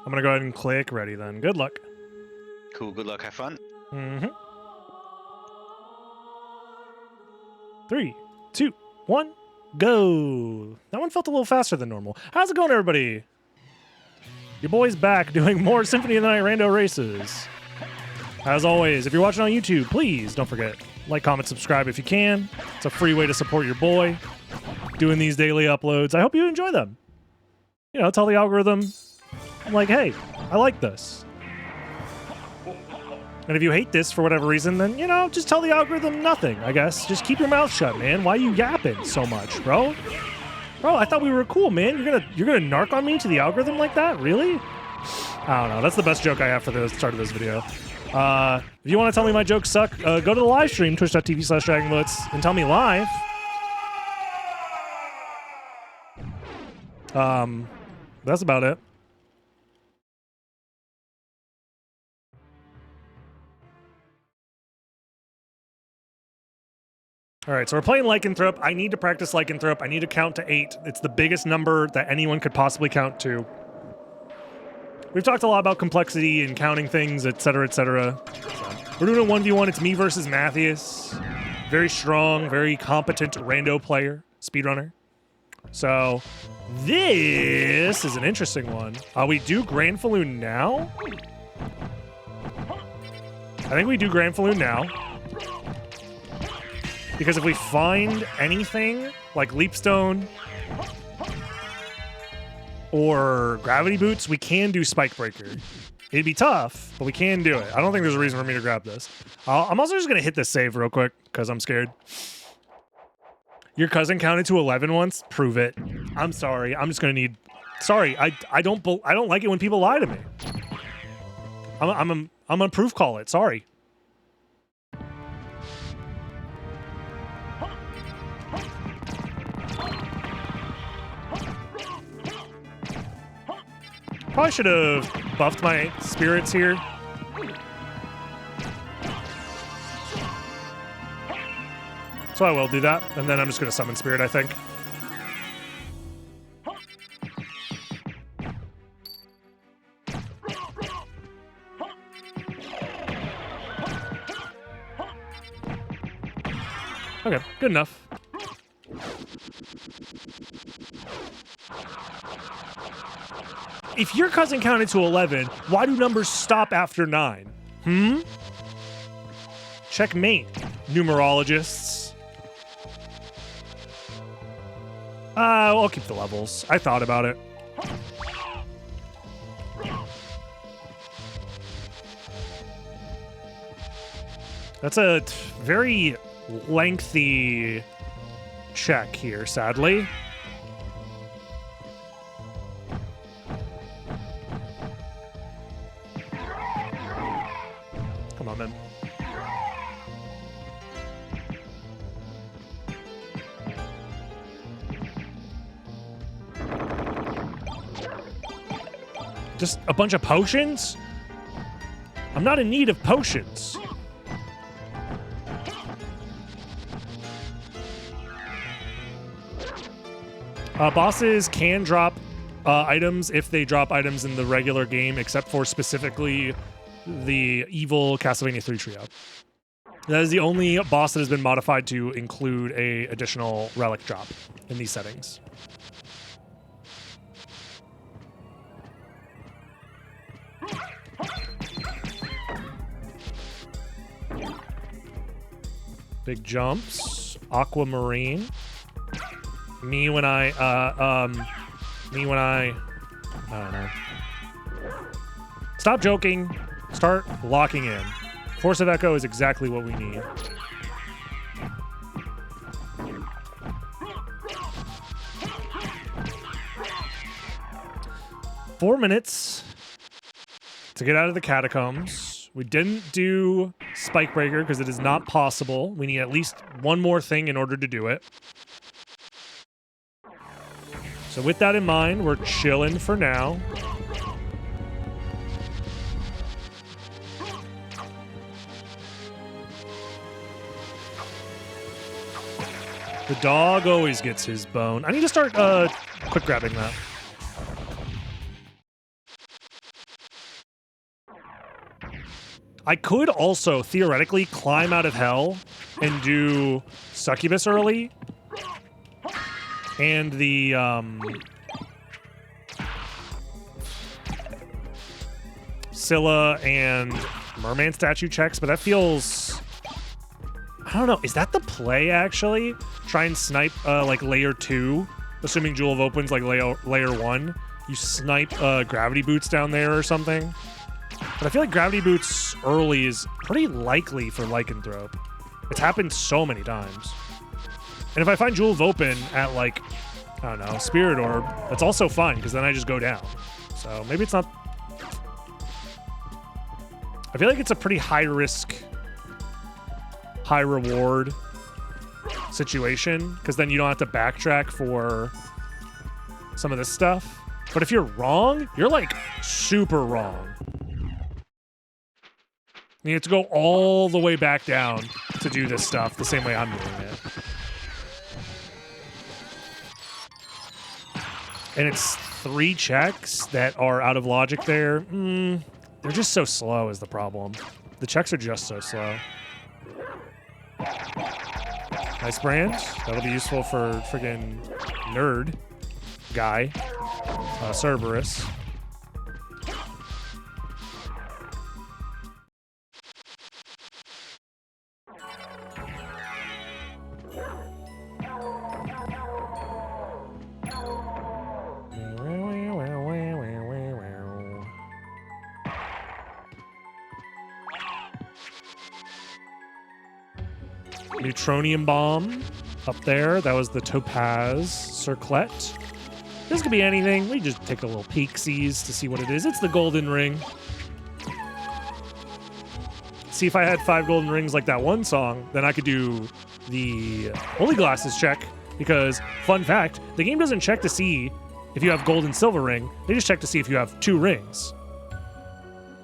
I'm gonna go ahead and click ready then. Good luck. Cool, good luck, have fun. Mm-hmm. 3, 2, 1, go. That one felt a little faster than normal. How's it going, everybody? Your boy's back doing more Symphony of the Night rando races. As always, if you're watching on YouTube, please don't forget, like, comment, subscribe if you can. It's a free way to support your boy doing these daily uploads. I hope you enjoy them. You know, tell the algorithm, like, hey, I like this. And if you hate this for whatever reason, then, you know, just tell the algorithm nothing, I guess. Just keep your mouth shut, man. Why are you yapping so much, bro? Bro, I thought we were cool, man. You're gonna narc on me to the algorithm like that? Really? I don't know. That's the best joke I have for the start of this video. If you want to tell me my jokes suck, go to the live stream, twitch.tv/DragonBlitz, and tell me live. That's about it. All right, so we're playing Lycanthrope. I need to practice Lycanthrope. I need to count to 8. It's the biggest number that anyone could possibly count to. We've talked a lot about complexity and counting things, etc., etc. We're doing a 1v1. It's me versus Matthias. Very strong, very competent rando player, speedrunner. So this is an interesting one. We do Grand Falloon now? I think we do Grand Falloon now. Because if we find anything like Leapstone or Gravity Boots, we can do Spike Breaker. It'd be tough, but we can do it. I don't think there's a reason for me to grab this. I'm also just going to hit this save real quick because I'm scared. Your cousin counted to 11 once? Prove it. I'm sorry. I'm just going to need... Sorry, I don't like it when people lie to me. I'm a proof call it. Sorry. Probably should have buffed my spirits here. So I will do that, and then I'm just going to summon spirit, I think. Okay, good enough. If your cousin counted to 11, why do numbers stop after 9? Checkmate, numerologists. I'll keep the levels. I thought about it. That's a very lengthy check here, sadly. Come on, man. Just a bunch of potions? I'm not in need of potions. Bosses can drop items if they drop items in the regular game, except for specifically the evil Castlevania 3 trio. That is the only boss that has been modified to include a additional relic drop in these settings. Big jumps, aquamarine. Me when I don't know. Stop joking. Start locking in. Force of Echo is exactly what we need. Four minutes to get out of the catacombs. We didn't do Spike Breaker because it is not possible. We need at least one more thing in order to do it. So with that in mind, we're chilling for now. The dog always gets his bone. I need to start quick grabbing that. I could also theoretically climb out of hell and do Succubus early. And the Scylla and Merman statue checks, but that feels... I don't know. Is that the play, actually? Try and snipe, like, layer 2, assuming Jewel of Opens, like, layer 1. You snipe Gravity Boots down there or something. But I feel like Gravity Boots early is pretty likely for Lycanthrope. It's happened so many times. And if I find Jewel of Open at, like, I don't know, Spirit Orb, that's also fine, because then I just go down. So maybe it's not... I feel like it's a pretty high-risk, high-reward situation, because then you don't have to backtrack for some of this stuff. But if you're wrong, you're, like, super wrong. You have to go all the way back down to do this stuff the same way I'm doing it. And it's 3 checks that are out of logic there. They're just so slow is the problem. The checks are just so slow. Nice brand. That'll be useful for friggin' nerd guy. Cerberus. Neutronium Bomb up there. That was the Topaz Circlet. This could be anything. We just take a little peeksies to see what it is. It's the golden ring. See, if I had 5 golden rings like that one song, then I could do the Holy Glasses check. Because, fun fact, the game doesn't check to see if you have gold and silver ring. They just check to see if you have 2 rings.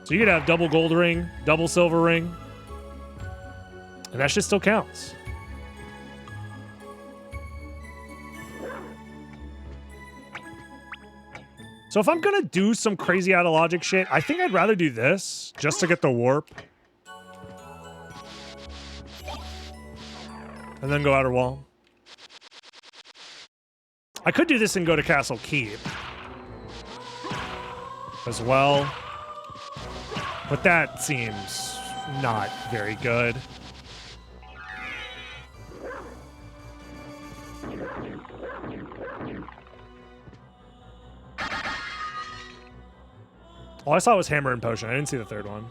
So you could have double gold ring, double silver ring. And that shit still counts. So if I'm gonna do some crazy out of logic shit, I think I'd rather do this just to get the warp. And then go outer wall. I could do this and go to Castle Keep as well. But that seems not very good. All I saw was Hammer and Potion. I didn't see the third one.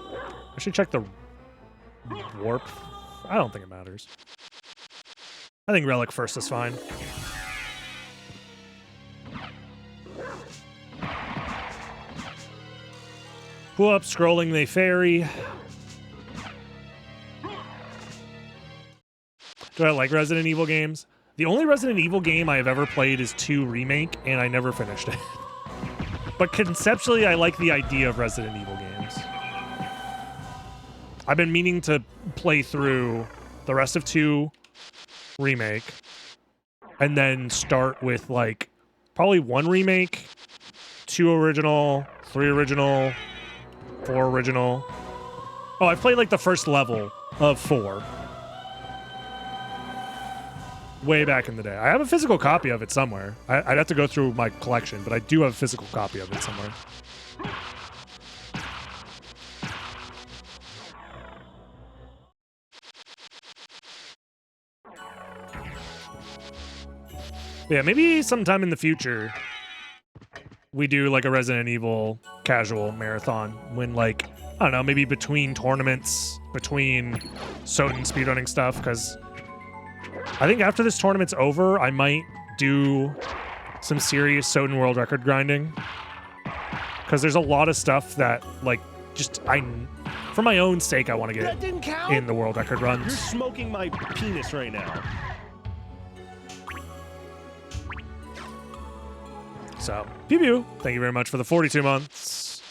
I should check the warp. I don't think it matters. I think Relic first is fine. Pull up, scrolling the ferry. Do I like Resident Evil games? The only Resident Evil game I have ever played is 2 Remake, and I never finished it. But conceptually, I like the idea of Resident Evil games. I've been meaning to play through the rest of 2 Remake, and then start with, like, probably 1 Remake, 2 Original, 3 Original, 4 Original. Oh, I've played, like, the first level of 4. Way back in the day. I have a physical copy of it somewhere. I'd have to go through my collection, but I do have a physical copy of it somewhere. Yeah, maybe sometime in the future we do like a Resident Evil casual marathon when, like, I don't know, maybe between tournaments, between SotN speedrunning stuff, because I think after this tournament's over, I might do some serious SotN world record grinding. Because there's a lot of stuff that, like, just, for my own sake, I want to get in the world record runs. You're smoking my penis right now. So, pew pew. Thank you very much for the 42 months.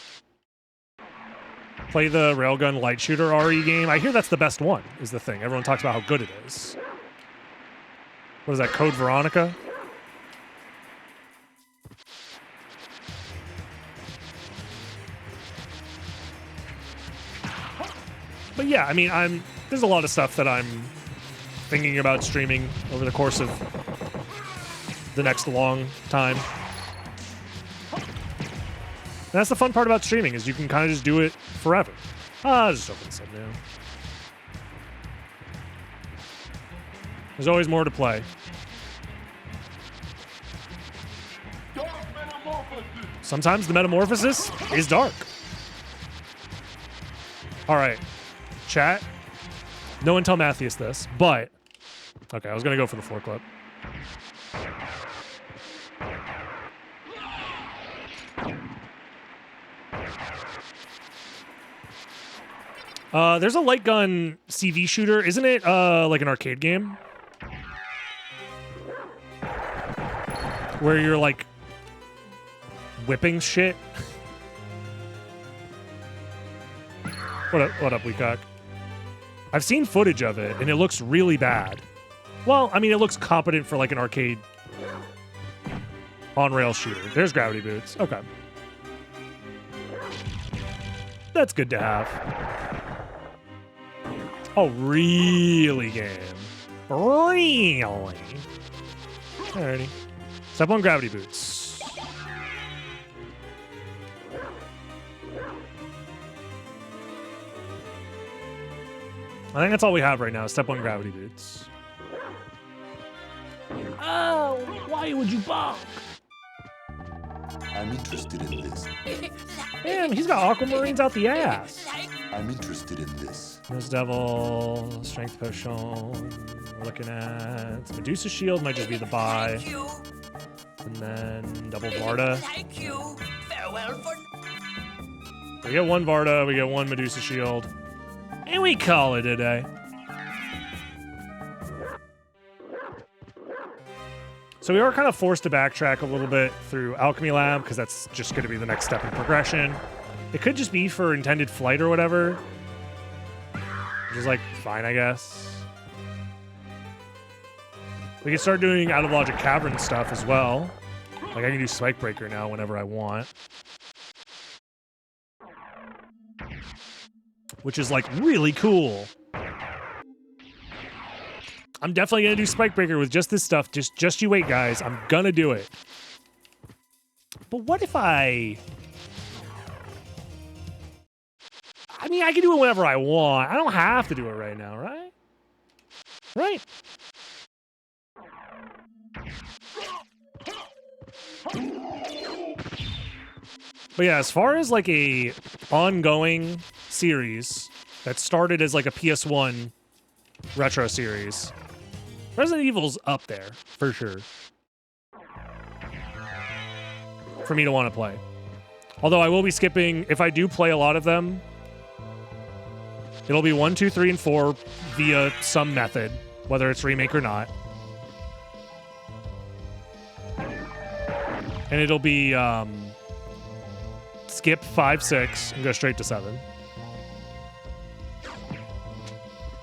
Play the Railgun Light Shooter RE game. I hear that's the best one, is the thing. Everyone talks about how good it is. What is that, Code Veronica? But yeah, I mean, there's a lot of stuff that I'm thinking about streaming over the course of the next long time. And that's the fun part about streaming, is you can kind of just do it forever. Just open this up now. There's always more to play. Sometimes the metamorphosis is dark. All right, chat. No one tell Matthias this, but okay, I was gonna go for the floor clip. There's a light gun CV shooter, isn't it? Like an arcade game where you're like whipping shit. What up, Weecock? I've seen footage of it, and it looks really bad. Well, I mean, it looks competent for like an arcade on-rail shooter. There's gravity boots. Okay. That's good to have. Oh, really, game? Really? Alrighty. Step on gravity boots. I think that's all we have right now. Step on gravity boots. Oh, why would you bonk? I'm interested in this. Damn, he's got aquamarines out the ass. I'm interested in this. Nose Devil, Strength Potion. We're looking at Medusa Shield, might just be the buy. And then double Varda. Thank you. Farewell for... We get one Varda, we get one Medusa Shield. And we call it a day. So we are kind of forced to backtrack a little bit through Alchemy Lab, because that's just going to be the next step in progression. It could just be for intended flight or whatever. Which is like, fine, I guess. We can start doing Out of Logic Cavern stuff as well. Like I can do Spike Breaker now whenever I want. Which is like really cool. I'm definitely gonna do Spike Breaker with just this stuff. Just you wait, guys. I'm gonna do it. But what if I mean, I can do it whenever I want. I don't have to do it right now, right? Right? But yeah, as far as like a ongoing series that started as like a PS1 retro series, Resident Evil's up there for sure for me to want to play. Although I will be skipping, if I do play a lot of them, it'll be 1, 2, 3, and 4 via some method, whether it's remake or not. And it'll be skip 5, 6, and go straight to 7.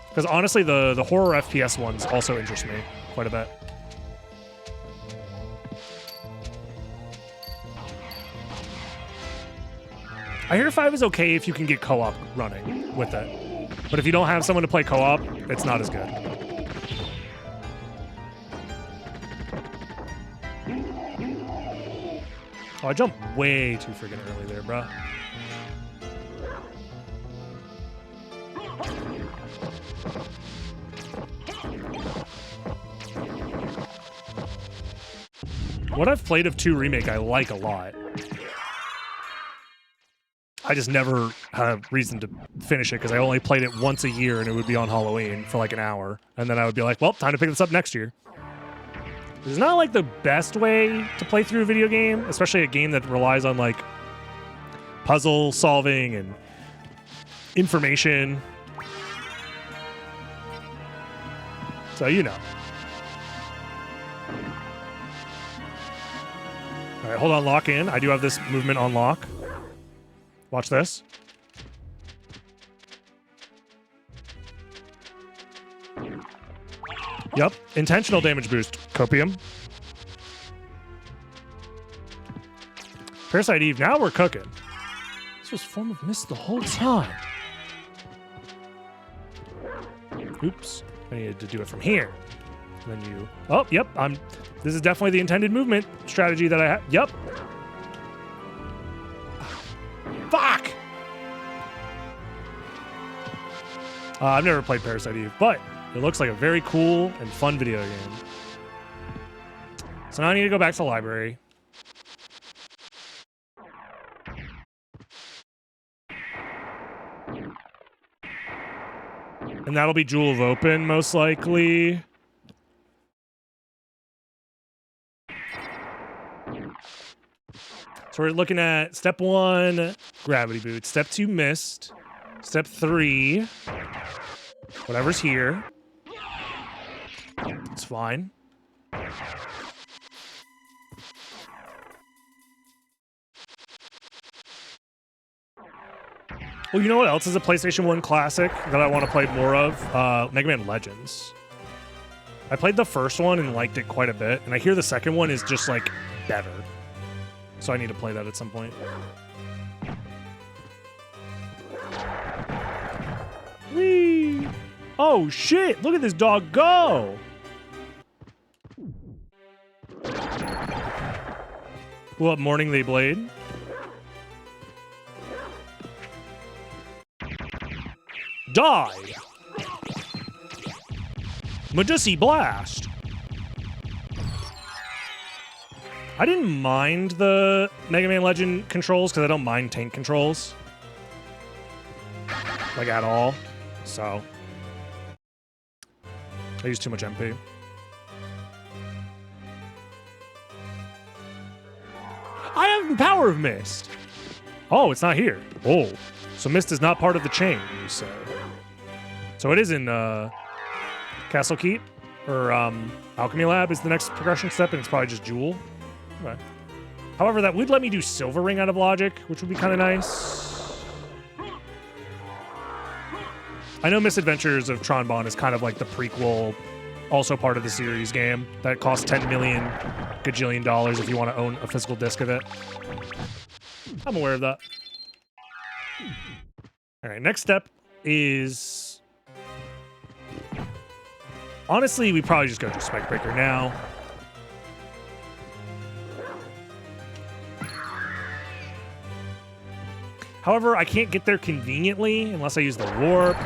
Because honestly, the horror FPS ones also interest me quite a bit. I hear 5 is okay if you can get co-op running with it. But if you don't have someone to play co-op, it's not as good. Oh, I jumped way too freaking early there, bruh. What I've played of 2 Remake I like a lot. I just never had a reason to finish it because I only played it once a year and it would be on Halloween for like an hour. And then I would be like, well, time to pick this up next year. It's not like the best way to play through a video game, especially a game that relies on like puzzle solving and information. So, you know. All right, hold on, lock in. I do have this movement on lock. Watch this. Yep, intentional damage boost, Copium. Parasite Eve, now we're cooking. This was Form of Mist the whole time. Oops. I needed to do it from here. And then you... Oh, yep. This is definitely the intended movement strategy that I have. Yep. Fuck! I've never played Parasite Eve, but it looks like a very cool and fun video game. So now I need to go back to the library. And that'll be Jewel of Open, most likely. So we're looking at step 1, gravity boots. Step 2, mist. Step 3, whatever's here. It's fine. Well, you know what else is a PlayStation 1 classic that I want to play more of? Mega Man Legends. I played the first one and liked it quite a bit, and I hear the second one is just, like, better. So I need to play that at some point. Whee! Oh, shit! Look at this dog go! What, Morning They Blade? Die! Medusi Blast! I didn't mind the Mega Man Legend controls because I don't mind tank controls. Like, at all. So. I use too much MP. I have the power of Mist! Oh, it's not here. Oh. So Mist is not part of the chain, you say. So it is in Castle Keep, or Alchemy Lab is the next progression step, and it's probably just Jewel. Okay. However, that would let me do Silver Ring out of Logic, which would be kind of nice. I know Misadventures of Tron Bonne is kind of like the prequel, also part of the series game, that costs $10 million gajillion dollars if you want to own a physical disc of it. I'm aware of that. All right, next step is... Honestly, we probably just go to Spike Breaker now. However, I can't get there conveniently unless I use the warp.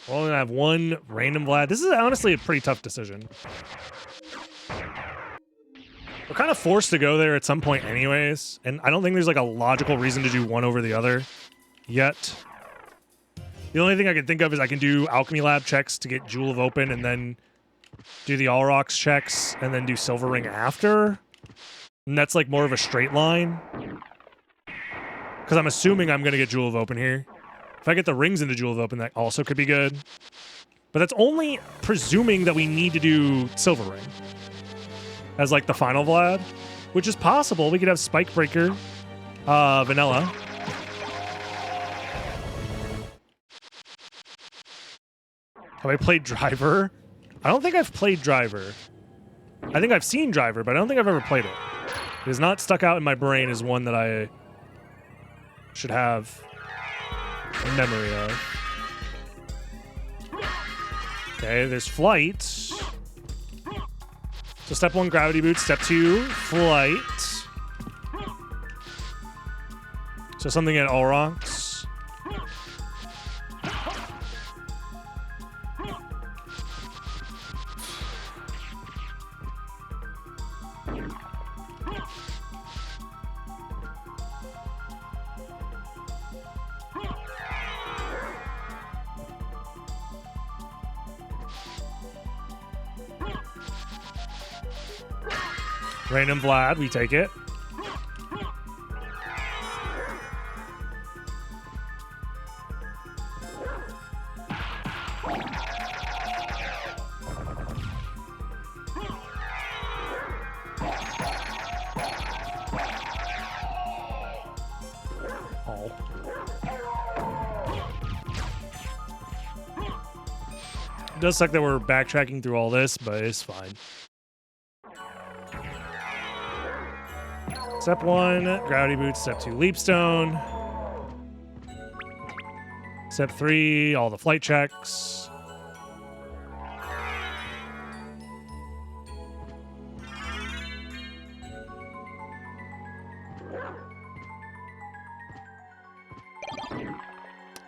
Well, I have one random Vlad. This is honestly a pretty tough decision. We're kind of forced to go there at some point anyways, and I don't think there's like a logical reason to do one over the other yet. The only thing I can think of is I can do Alchemy Lab checks to get Jewel of Open and then do the All Rocks checks and then do Silver Ring after. And that's like more of a straight line. Because I'm assuming I'm going to get Jewel of Open here. If I get the rings into Jewel of Open, that also could be good. But that's only presuming that we need to do Silver Ring as like the final Vlad, which is possible. We could have Spike Breaker, Vanilla. Have I played Driver? I don't think I've played Driver. I think I've seen Driver, but I don't think I've ever played it. It is not stuck out in my brain as one that I should have memory of. Okay, there's flight. So step 1, gravity boots. Step 2, flight. So something at All Rocks. Random Vlad, we take it. Oh. It does suck that we're backtracking through all this, but it's fine. Step 1, gravity boots. Step 2, leap stone. Step 3, all the flight checks.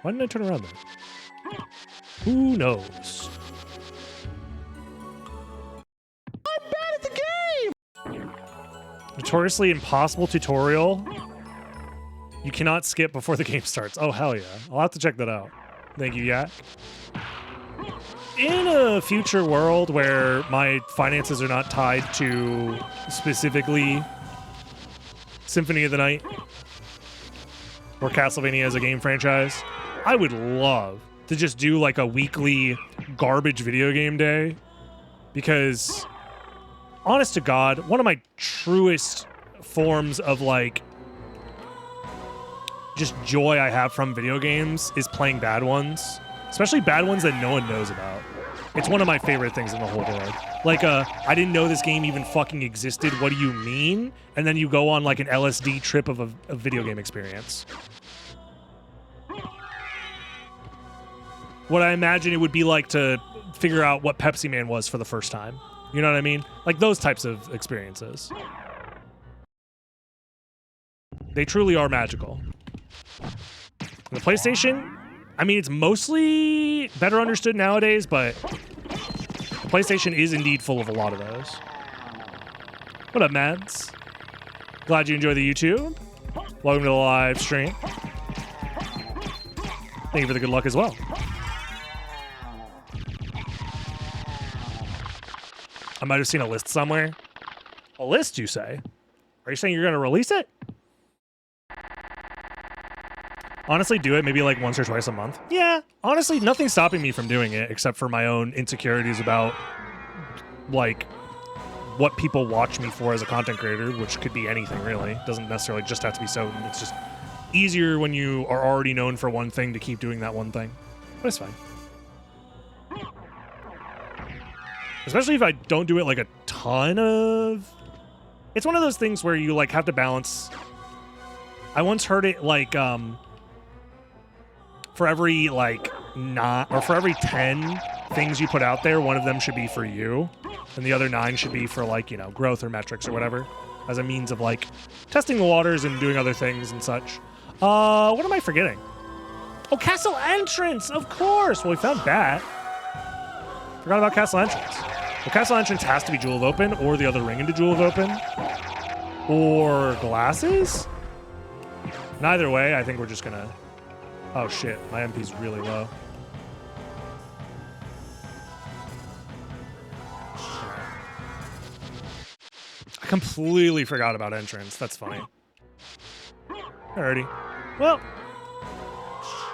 Why didn't I turn around then? Who knows? I'm bad at the game! Notoriously impossible tutorial. You cannot skip before the game starts. Oh, hell yeah. I'll have to check that out. Thank you, Yak. In a future world where my finances are not tied to specifically Symphony of the Night or Castlevania as a game franchise, I would love to just do like a weekly garbage video game day, because honest to God, one of my truest forms of like just joy I have from video games is playing bad ones, especially bad ones that no one knows about. It's one of my favorite things in the whole world. Like, I didn't know this game even fucking existed. What do you mean? And then you go on like an LSD trip of a video game experience. What I imagine it would be like to figure out what Pepsi Man was for the first time. You know what I mean? Like those types of experiences. They truly are magical. The PlayStation, I mean, it's mostly better understood nowadays, but PlayStation is indeed full of a lot of those. What up, Mads? Glad you enjoy the YouTube. Welcome to the live stream. Thank you for the good luck as well. I might have seen a list somewhere. A list, you say? Are you saying you're going to release it? Honestly, do it maybe like once or twice a month. Yeah, honestly, nothing's stopping me from doing it except for my own insecurities about like what people watch me for as a content creator, which could be anything really. Doesn't necessarily just have to be SotN. It's just easier when you are already known for one thing to keep doing that one thing. But it's fine. Especially if I don't do it like a ton of... It's one of those things where you like have to balance... I once heard it like for every like for every 10 things you put out there, one of them should be for you, and the other 9 should be for like, you know, growth or metrics or whatever, as a means of like testing the waters and doing other things and such. What am I forgetting? Oh, Castle Entrance, of course. Well, we found that. Forgot about Castle Entrance. Well, Castle Entrance has to be Jewel of Open, or the other ring into Jewel of Open, or glasses. Neither way, I think we're just gonna... Oh shit, my MP's really low. I completely forgot about entrance. That's funny. Alrighty. Well,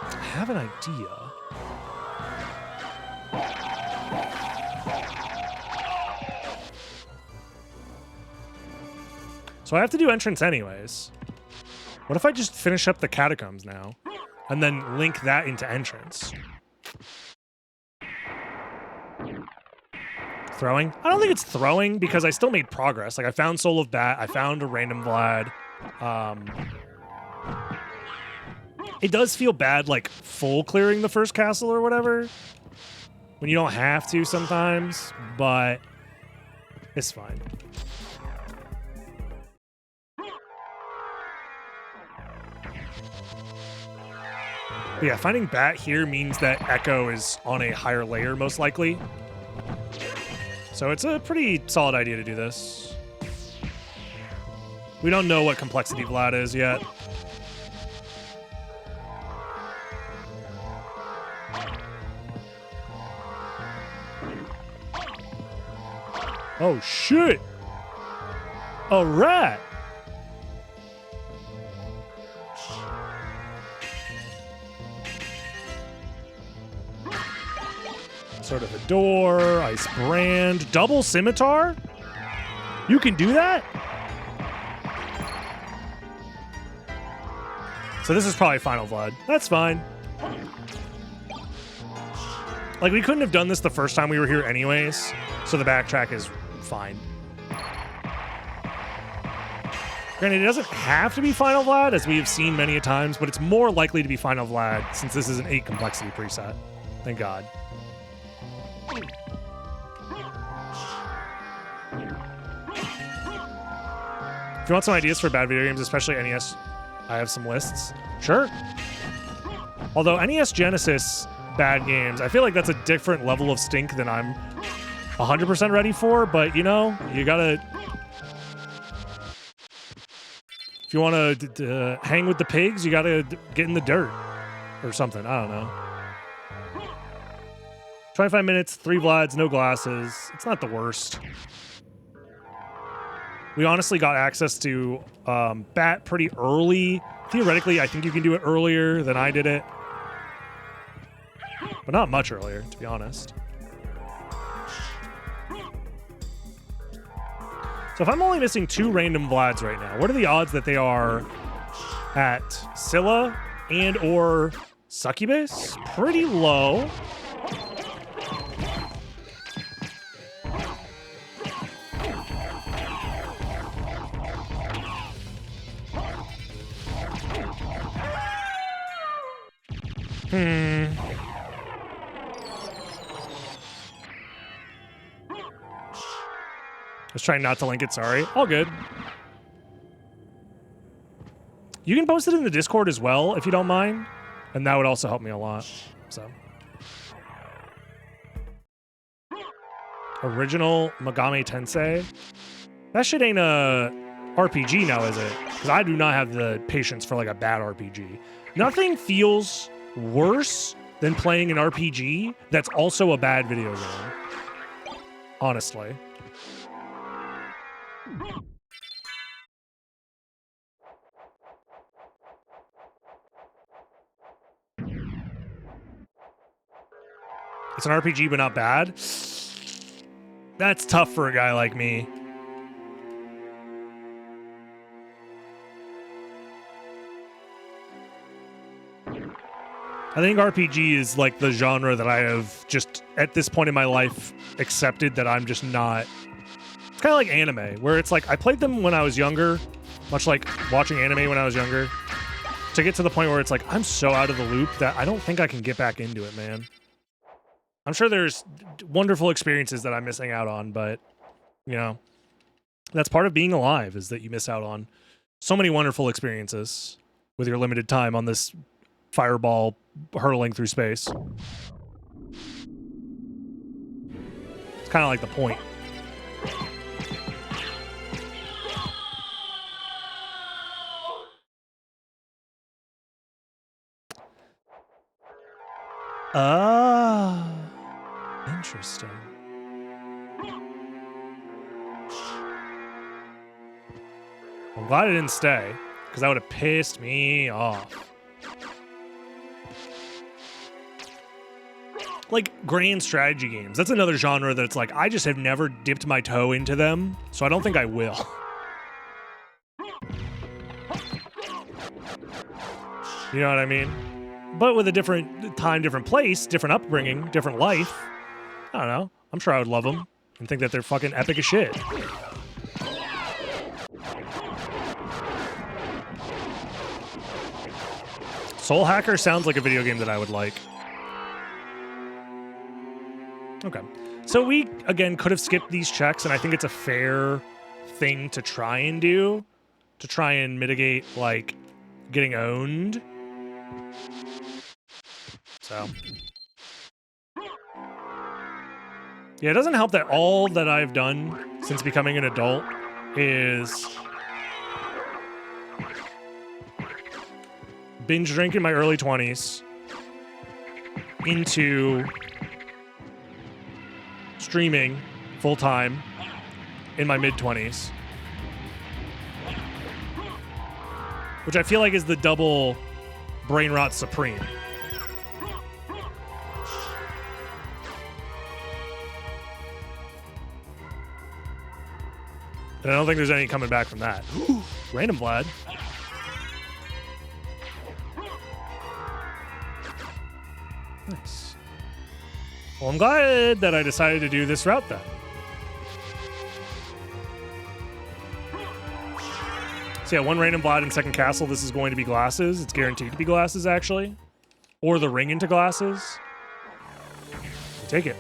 I have an idea. So I have to do entrance anyways. What if I just finish up the Catacombs now and then link that into entrance? Throwing? I don't think it's throwing because I still made progress. Like I found Soul of Bat, I found a random Vlad. It does feel bad like full clearing the first castle or whatever when you don't have to sometimes, but it's fine. But yeah, finding Bat here means that Echo is on a higher layer, most likely. So it's a pretty solid idea to do this. We don't know what complexity Vlad is yet. Oh, shit! A rat! Sort of a door, ice brand, double scimitar? You can do that? So this is probably final Vlad. That's fine. Like, we couldn't have done this the first time we were here anyways, so the backtrack is fine. Granted, it doesn't have to be Final Vlad, as we have seen many a times, but it's more likely to be Final Vlad since this is an 8 complexity preset. Thank God. If you want some ideas for bad video games, especially NES, I have some lists. Sure. Although NES Genesis bad games, I feel like that's a different level of stink than I'm 100% ready for, but you know, you gotta... If you want to hang with the pigs, you got to get in the dirt or something. I don't know. 25 minutes, 3 Vlads, no glasses. It's not the worst. We honestly got access to Bat pretty early. Theoretically, I think you can do it earlier than I did it. But not much earlier, to be honest. So if I'm only missing 2 random Vlads right now, what are the odds that they are at Scylla and or Succubus? Pretty low. I was trying not to link it, sorry. All good. You can post it in the Discord as well, if you don't mind. And that would also help me a lot. So. Original Megami Tensei. That shit ain't a RPG now, is it? Because I do not have the patience for like a bad RPG. Nothing feels worse than playing an RPG that's also a bad video game. Honestly. It's an RPG, but not bad. That's tough for a guy like me. I think RPG is like the genre that I have just, at this point in my life, accepted that I'm just not... It's kind of like anime, where it's like, I played them when I was younger, much like watching anime when I was younger, to get to the point where it's like, I'm so out of the loop that I don't think I can get back into it, man. I'm sure there's wonderful experiences that I'm missing out on, but, you know, that's part of being alive, is that you miss out on so many wonderful experiences with your limited time on this fireball hurtling through space. It's kind of like the point. Ah, interesting. I'm glad I didn't stay, because that would have pissed me off. Like grand strategy games. That's another genre that it's like, I just have never dipped my toe into them, so I don't think I will. You know what I mean? But with a different time, different place, different upbringing, different life, I don't know. I'm sure I would love them and think that they're fucking epic as shit. Soul Hacker sounds like a video game that I would like. Okay. So we, again, could have skipped these checks, and I think it's a fair thing to try and do, to try and mitigate, like, getting owned. So. Yeah, it doesn't help that all that I've done since becoming an adult is binge drink in my early 20s into streaming full-time in my mid-20s. Which I feel like is the double brain rot supreme. And I don't think there's any coming back from that. Ooh, random Vlad. Nice. Well, I'm glad that I decided to do this route then. So yeah, one random Vlad in second castle. This is going to be glasses. It's guaranteed to be glasses, actually. Or the ring into glasses. Take it.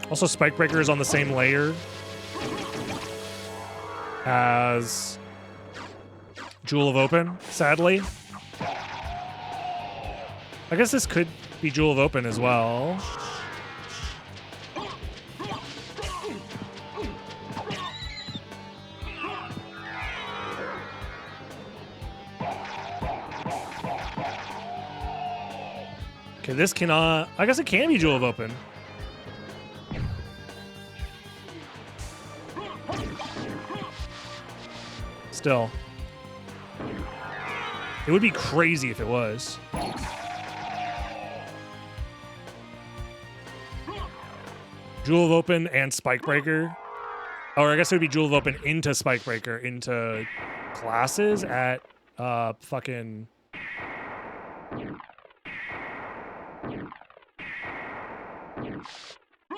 Also, Spike Breaker is on the same layer as Jewel of Open, sadly. I guess this could be Jewel of Open as well. Okay, this cannot... I guess it can be Jewel of Open. Still. It would be crazy if it was. Jewel of Open and Spike Breaker. Or I guess it would be Jewel of Open into Spike Breaker into classes at fucking...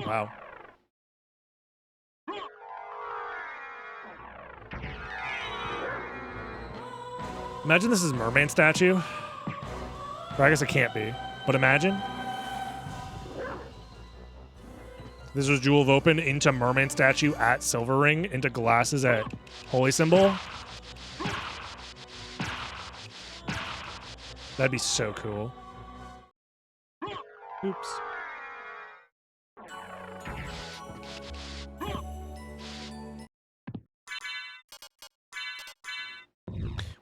Wow. Imagine this is Merman Statue. Or I guess it can't be. But imagine. This was Jewel of Open into Merman Statue at Silver Ring, into glasses at Holy Symbol. That'd be so cool. Oops.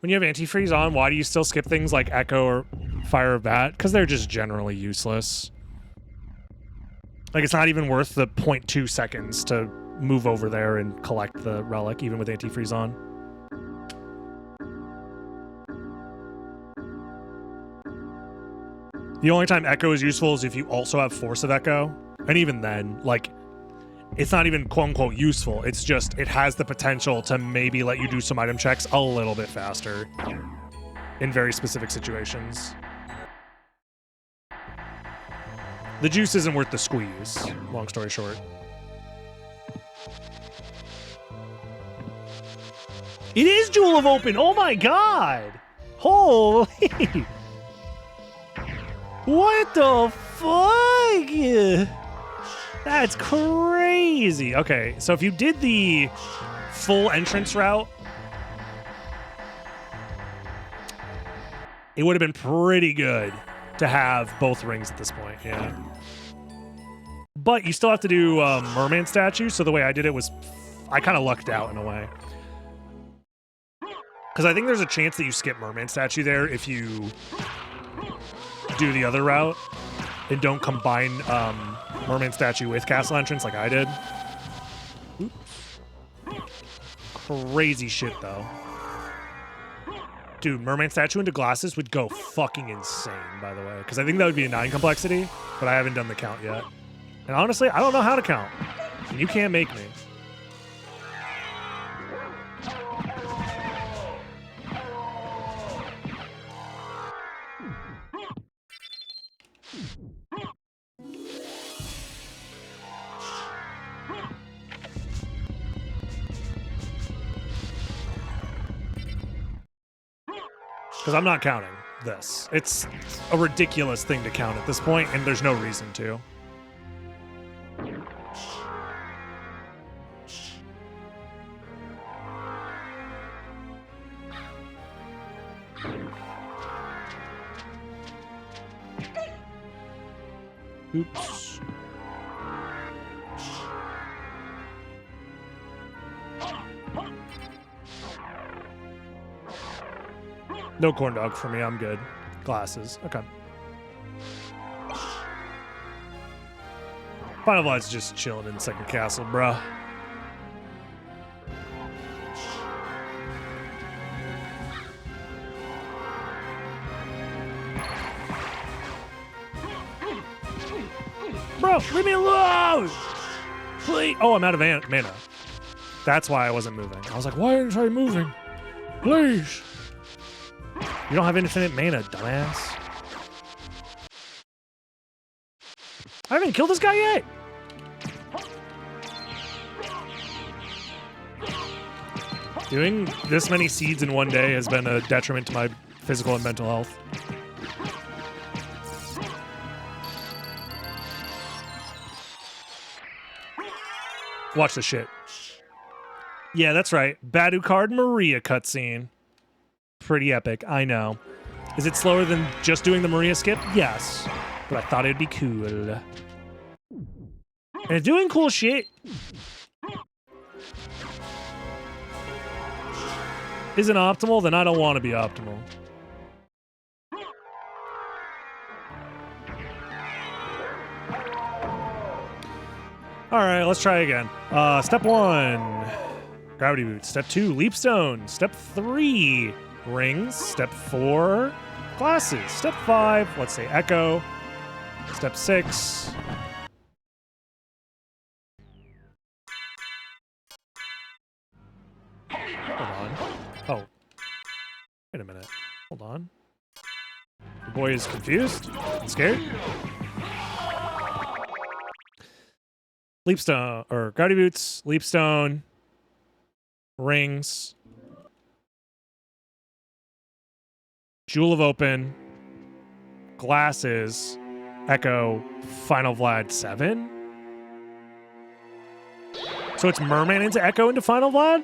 When you have antifreeze on, why do you still skip things like Echo or Fire of Bat? Because they're just generally useless. Like, it's not even worth the 0.2 seconds to move over there and collect the relic, even with antifreeze on. The only time Echo is useful is if you also have Force of Echo. And even then, like, it's not even quote-unquote useful. It's just, it has the potential to maybe let you do some item checks a little bit faster in very specific situations. The juice isn't worth the squeeze, long story short. It is Jewel of Open! Oh my god! Holy! What the fuck? That's crazy. Okay, so if you did the full entrance route, it would have been pretty good to have both rings at this point, yeah. But you still have to do Merman Statue, so the way I did it was, I kind of lucked out in a way. Because I think there's a chance that you skip Merman Statue there if you do the other route and don't combine Merman Statue with Castle Entrance like I did. Oops. Crazy shit, though. Dude, Merman Statue into glasses would go fucking insane, by the way. Because I think that would be a 9 complexity, but I haven't done the count yet. And honestly, I don't know how to count. And you can't make me. Because I'm not counting this. It's a ridiculous thing to count at this point, and there's no reason to. Oops. No corn dog for me, I'm good. Glasses, okay. Final Vlad's just chilling in second castle, bruh. Bro, leave me alone! Please. Oh, I'm out of mana. That's why I wasn't moving. I was like, why aren't I moving? Please. You don't have infinite mana, dumbass. I haven't killed this guy yet. Doing this many seeds in one day has been a detriment to my physical and mental health. Watch the shit. Yeah, that's right. Badu Card Maria cutscene. Pretty epic, I know. Is it slower than just doing the Maria skip? Yes. But I thought it'd be cool. And it's doing cool shit. Isn't optimal? Then I don't want to be optimal. All right, let's try again. Step 1, gravity boots. Step 2, leap stone. Step 3, rings. Step 4, glasses. Step 5, let's say echo. Step 6. Hold on. Oh. Wait a minute. Hold on. The boy is confused and scared. Leap stone, or gravity boots, leap stone, rings, Jewel of Open, glasses, echo, Final Vlad 7. So it's Merman into Echo into Final Vlad?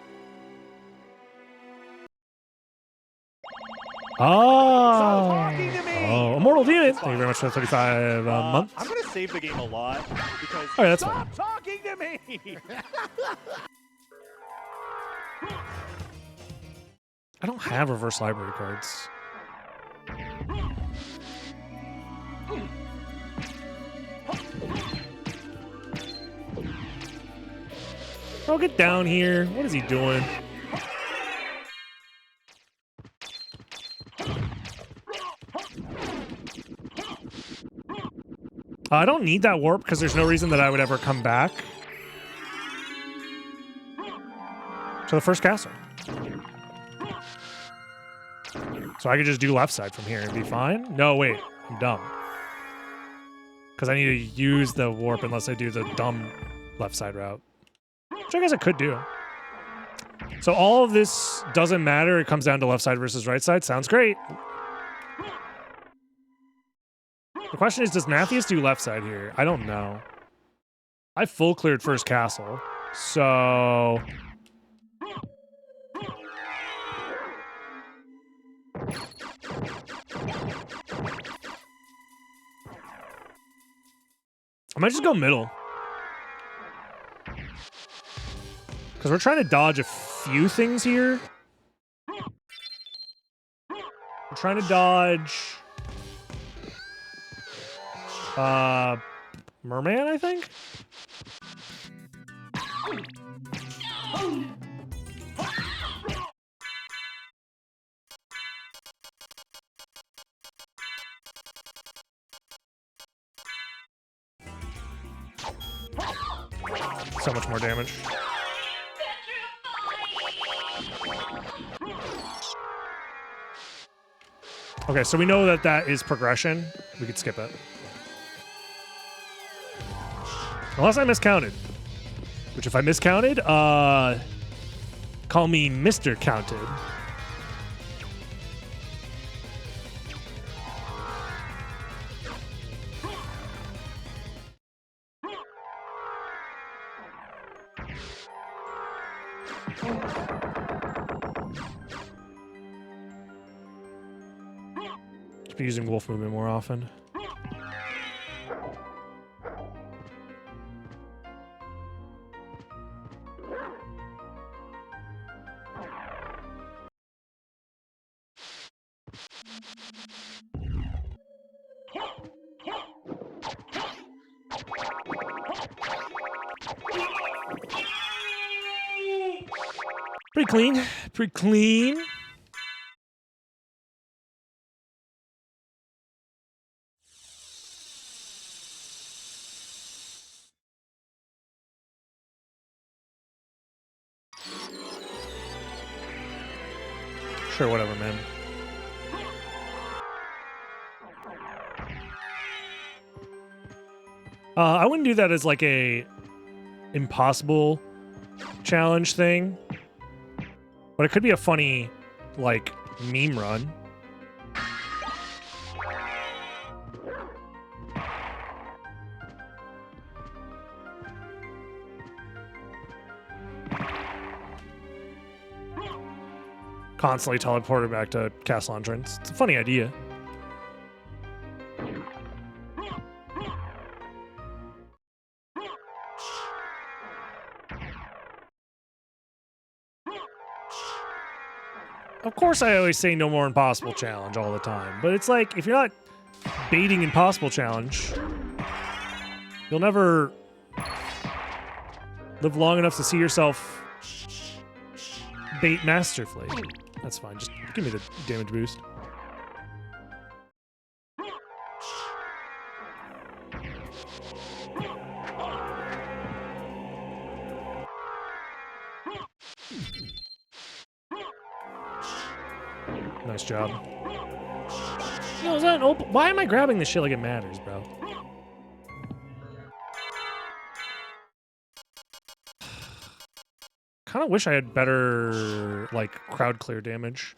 Oh, talking to me. Oh, Immortal Demon. Thank you very much for the 35 months. I'm gonna save the game a lot because Okay, that's stop talking to me. I don't have reverse library cards. Oh, get down here. What is he doing? I don't need that warp because there's no reason that I would ever come back to the first castle. So I could just do left side from here and be fine? No, wait. I'm dumb. Because I need to use the warp unless I do the dumb left side route. Which I guess I could do. So all of this doesn't matter. It comes down to left side versus right side. Sounds great. The question is, does Mathias do left side here? I don't know. I full cleared first castle. So... I might just go middle. Because we're trying to dodge a few things here. We're trying to dodge... Merman, I think? So much more damage. Okay, so we know that that is progression. We could skip it. Unless I miscounted. Which if I miscounted, call me Mr. Counted. Should be using wolf movement more often. Pretty clean. Pretty clean. Sure, whatever, man. I wouldn't do that as like a impossible challenge thing. But it could be a funny, like, meme run. Constantly teleported back to castle entrance. It's a funny idea. Of course, I always say no more impossible challenge all the time, but it's like if you're not baiting impossible challenge, you'll never live long enough to see yourself bait masterfully. That's fine. Just give me the damage boost. Nice job. Yo, is that an open? Why am I grabbing this shit like it matters, bro? Kind of wish I had better, like, crowd clear damage.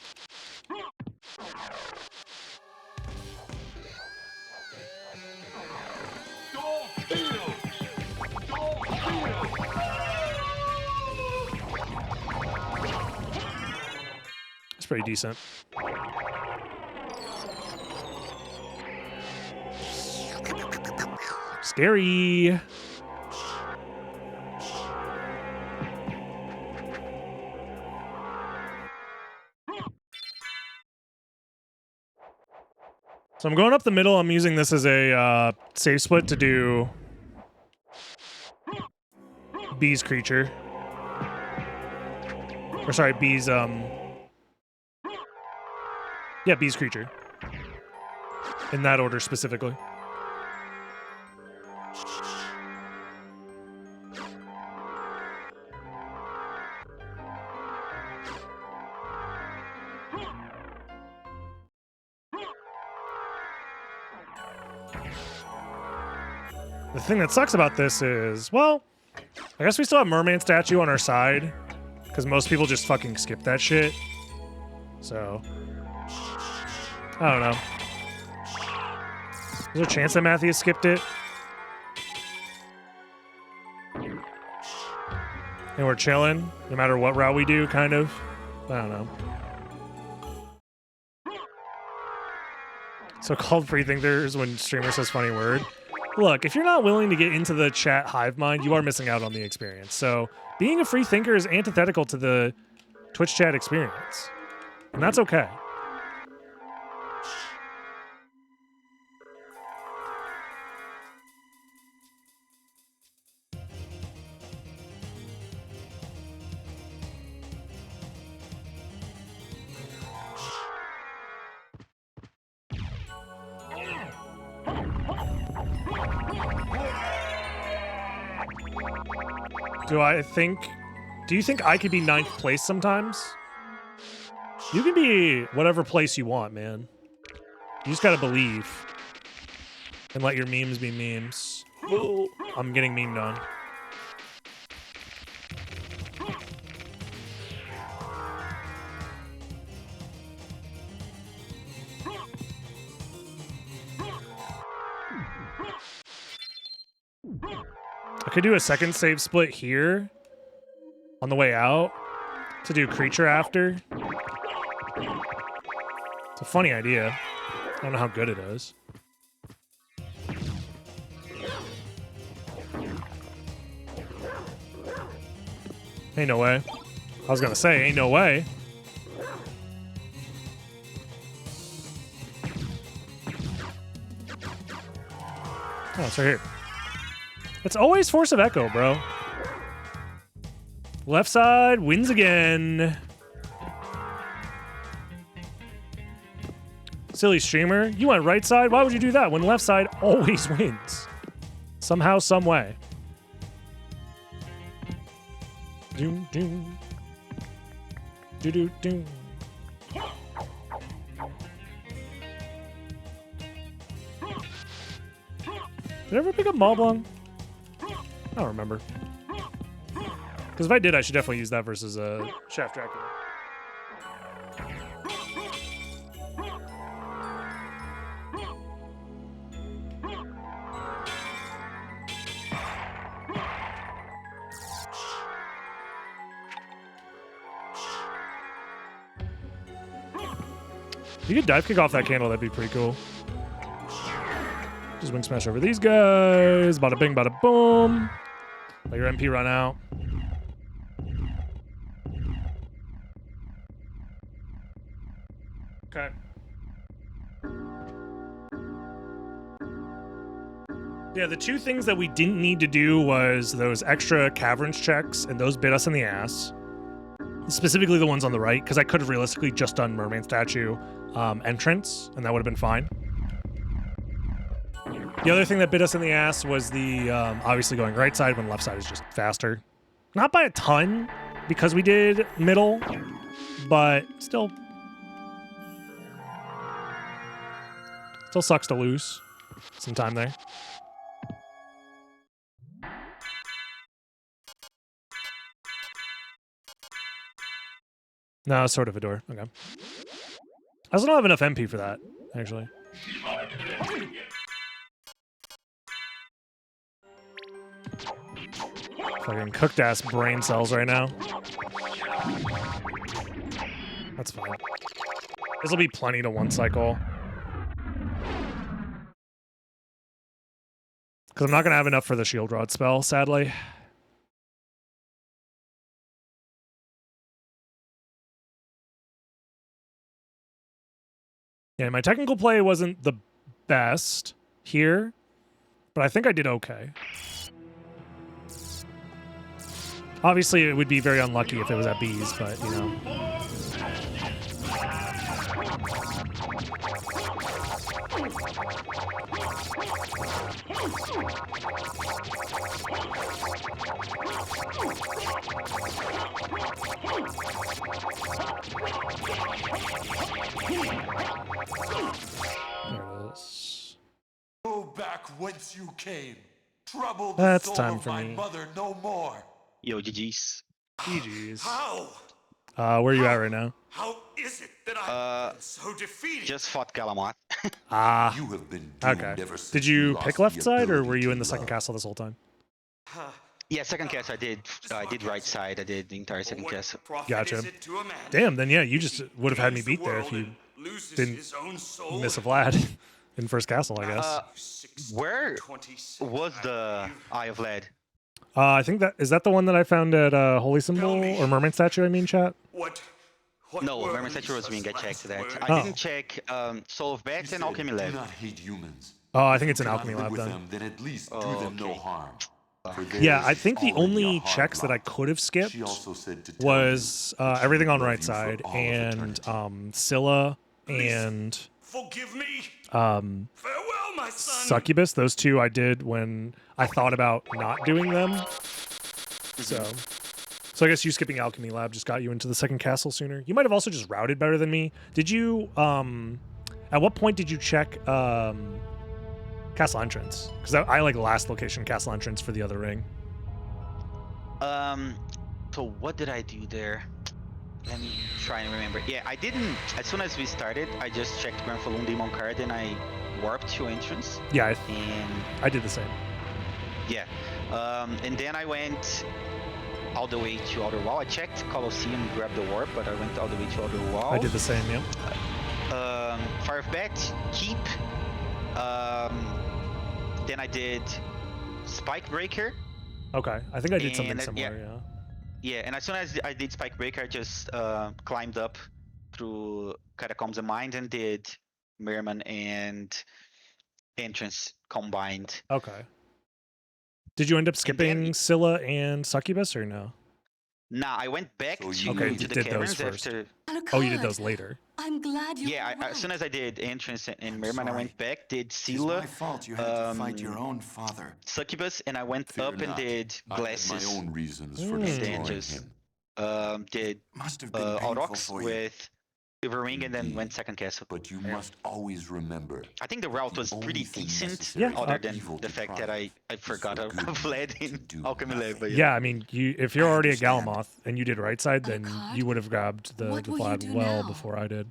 It's pretty decent. Scary. So I'm going up the middle. I'm using this as a save split to do B's creature. Or sorry, B's yeah, B's creature. In that order specifically. The thing that sucks about this is, well, I guess we still have Merman statue on our side, because most people just fucking skip that shit. So, I don't know. Is there a chance that Matthew skipped it? And we're chilling, no matter what route we do, kind of? I don't know. So called freethinkers when streamer says funny word. Look, if you're not willing to get into the chat hive mind, you are missing out on the experience. So being a free thinker is antithetical to the Twitch chat experience. And that's okay. Do you think I could be 9th place sometimes? You can be whatever place you want, man. You just gotta believe. And let your memes be memes. Ooh, I'm getting memed on. I could do a second save split here on the way out to do creature after. It's a funny idea. I don't know how good it is. Ain't no way. I was gonna say, ain't no way. Oh, it's right here. It's always Force of Echo, bro. Left side wins again. Silly streamer. You went right side? Why would you do that when left side always wins? Somehow, some way. Doom, doom. Do-do-doom. Did I ever pick up Moblong? I don't remember. Because if I did, I should definitely use that versus Shaft Dracula. You could dive kick off that candle. That'd be pretty cool. Just wing smash over these guys. Bada bing, bada boom. Let your MP run out. Okay. Yeah, the two things that we didn't need to do was those extra caverns checks, and those bit us in the ass. Specifically the ones on the right, because I could have realistically just done Mermaid Statue entrance, and that would have been fine. The other thing that bit us in the ass was the obviously going right side when left side is just faster. Not by a ton, because we did middle, but still sucks to lose some time there. No, sort of a door. Okay. I also don't have enough MP for that, actually. Fucking cooked ass brain cells right now. That's fine. This will be plenty to one cycle. Because I'm not going to have enough for the shield rod spell, sadly. Yeah, my technical play wasn't the best here, but I think I did okay. Obviously, it would be very unlucky if it was at B's, but, you know. There it is. Go back whence you came. Trouble the That's soul time of for my me. mother no more. Yo, GG's. GG's. How? Where are you at right now? How is it that I'm so defeated? Just fought Galamat. Ah, You have been doomed okay. ever since Did you lost pick the left side, or ability were you to in the second love. castle this whole time? Yeah, second cast I did right side. I did the entire second cast. Gotcha. Damn, then yeah, you just would have had me beat there if you didn't miss a Vlad in first castle, I guess. Where was the Eye of Lead? I think that is that the one that I found at Holy Symbol or Mermaid Statue. I mean, chat. No, Mermaid Statue was being checked that. I Oh. didn't check Soul of Bex and Alchemy Do Lab. not hate humans. Oh, I think it's If an you alchemy cannot lab live then. with them, then at least do Oh, them no okay. harm. For Yeah, theirs I is think the already a only hard checks that I lot. could have skipped She also said to tell was you that she everything would on love right you for side all of and eternity. Scylla and Forgive me. um, Farewell, my son. Succubus. Those two I did when I thought about not doing them. So I guess you skipping Alchemy Lab just got you into the second castle sooner. You might have also just routed better than me. Did you, at what point did you check castle entrance? Because I like last location castle entrance for the other ring. So what did I do there? Let me try and remember. Yeah, I didn't. As soon as we started, I just checked Grand Falloon Demon card and I warped to entrance. Yeah, And I did the same. yeah, and then I went all the way to Outer Wall. I checked Colosseum, grabbed the warp, but I went all the way to Outer Wall. I did the same, yeah. Fire of Bet, Keep. Then I did Spike Breaker. Okay, I think I did something And, similar, yeah. Yeah, and as soon as I did Spike Breaker, I just climbed up through Catacombs and Mines and did Merman and Entrance combined. Okay. Did you end up skipping then- Scylla and Succubus or no? Nah, I went back So to, you Okay, you to the did those caverns first. after. Oh, you did those later. I'm glad you. Yeah, as soon as I did Entrance and Merman, I went back, did Scylla, fault you had to fight your own father. Succubus, and I went Fear up and not. did I had Glasses. my own reasons for Mm. destroying Just- him. Did Must have been painful Aurochs for you. with Silver Ring, and then Indeed. went second castle. But you Yeah. must always remember. I think the route was the pretty only thing decent, necessary Yeah, other uh, than evil the to fact that I profit forgot for good I've led to in do Alchemy Lab. nothing. But Yeah, I mean, if you're I already a understand. Galamoth and you did right side, then Alucard, you would have grabbed the what will you Vlad do well now? before I did.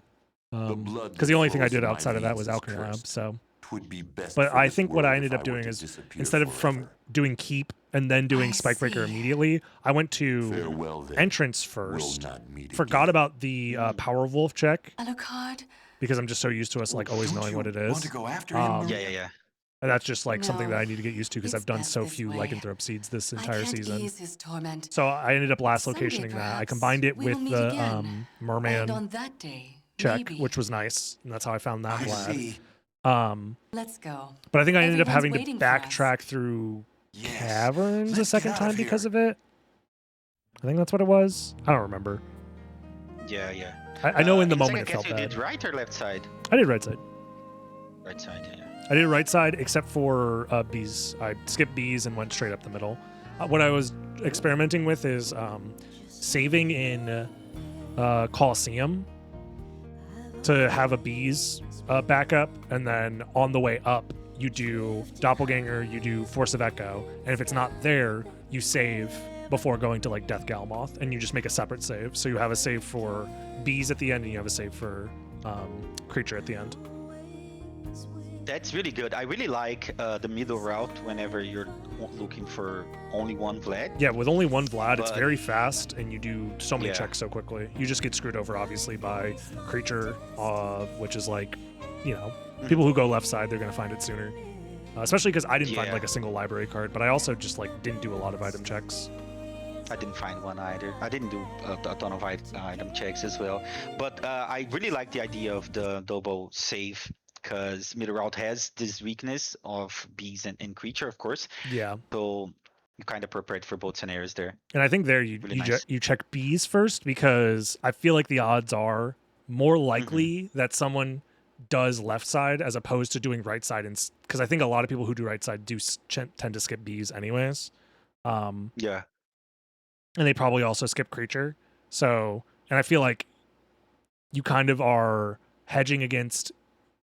blood Because the that only thing I flows did from my outside of that veins was is Alchemy Lab, cursed. so. 'Twould be best But for I this think what world I if ended up were doing to is disappear instead of from forever. doing Keep and then doing I Spikebreaker see. immediately, I went to Farewell then. Entrance We'll first. not meet Forgot again. about the Power Wolf check. Alucard, because I'm just so used to us like always Don't knowing you what it want is. to go after him, Um, Yeah, yeah. And that's just like something No, that I need to get used to because it's I've done best so this few way. lycanthrope seeds this I entire can't season. ease his torment. So I ended up last Someday, locationing that. I perhaps, combined it we will with meet the again. And merman on that day, check, maybe. which was nice, and that's how I found that I Vlad. see. Let's go. But I think I ended up Everyone's having to waiting for us. backtrack through Yes. caverns a Let's second get out time of because here. of it. I think that's what it was. I don't remember. Yeah, yeah. I know in the moment second it felt cast, you bad. did right or left side? I did right side. Right side, yeah. I did right side except for bees. I skipped bees and went straight up the middle. What I was experimenting with is saving in Coliseum to have a bees backup, and then on the way up you do Doppelganger, you do Force of Echo, and if it's not there, you save before going to like Death Galmoth, and you just make a separate save. So you have a save for bees at the end, and you have a save for creature at the end. That's really good. I really like the middle route whenever you're looking for only one Vlad. Yeah, with only one Vlad, it's But- very fast, and you do so many Yeah. checks so quickly. You just get screwed over, obviously, by creature, which is like, you know, people who go left side, they're going to find it sooner. Especially because I didn't find Yeah. like a single library card, but I also just like didn't do a lot of item checks. I didn't find one either. I didn't do a ton of item checks as well. But I really like the idea of the double save because middle route has this weakness of bees and creature, of course. Yeah, So you're kind of prepared for both scenarios there. and I think there you Really you, nice. you check bees first because I feel like the odds are more likely that someone does left side as opposed to doing right side, because I think a lot of people who do right side do tend to skip bees anyways. Yeah. And they probably also skip creature. So, and I feel like you kind of are hedging against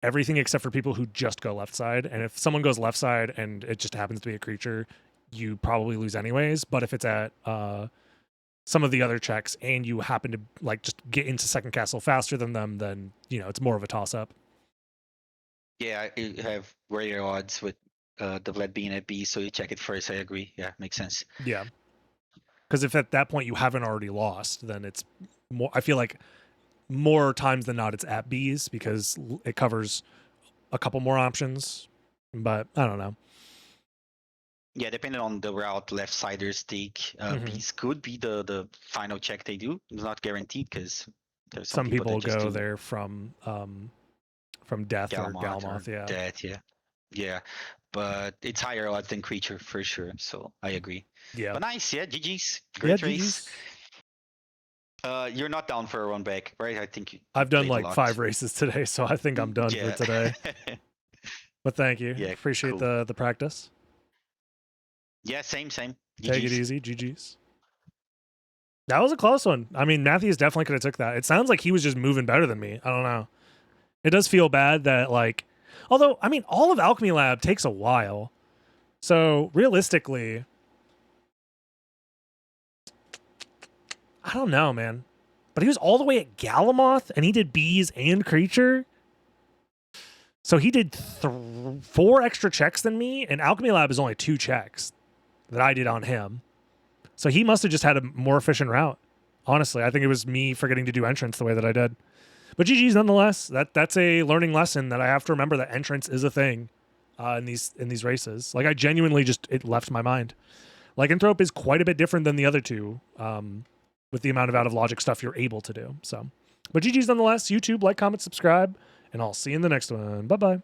everything except for people who just go left side. And if someone goes left side and it just happens to be a creature, you probably lose anyways. But if it's at some of the other checks and you happen to like just get into second castle faster than them, then, you know, it's more of a toss up. Yeah, you have rare odds with the Vlad being at B, so you check it first. I agree. Yeah, makes sense. Yeah. Because if at that point you haven't already lost, then it's more, I feel like more times than not it's at B's because it covers a couple more options. But I don't know. Yeah, depending on the route left-siders take, Bs could be the final check they do. It's not guaranteed because there's Some people that just go do there from Death or Galmoth. Yeah. Death, yeah. Yeah, but it's higher odds than creature for sure, so I agree. Yeah. But nice, yeah, GG's. Yeah, Great race. GG's. You're not down for a run back, right? I think you I've done played a like lot. 5 races today, so I think I'm done for today. But thank you. Yeah, Appreciate cool. the practice. Yeah, same. Take it GG's. easy. GG's. That was a close one. I mean, Matthews definitely could have took that. It sounds like he was just moving better than me. I don't know. It does feel bad that like, although, I mean, all of Alchemy Lab takes a while. So realistically, I don't know, man. But he was all the way at Galamoth and he did bees and creature. So he did 4 extra checks than me, and Alchemy Lab is only 2 checks that I did on him. So he must have just had a more efficient route. Honestly, I think it was me forgetting to do entrance the way that I did. But GG's nonetheless. That's a learning lesson that I have to remember that entrance is a thing in these races. Like I genuinely it left my mind. Lycanthrope is quite a bit different than the other two with the amount of out of logic stuff you're able to do. So, but GG's nonetheless. YouTube, like, comment, subscribe, and I'll see you in the next one. Bye bye.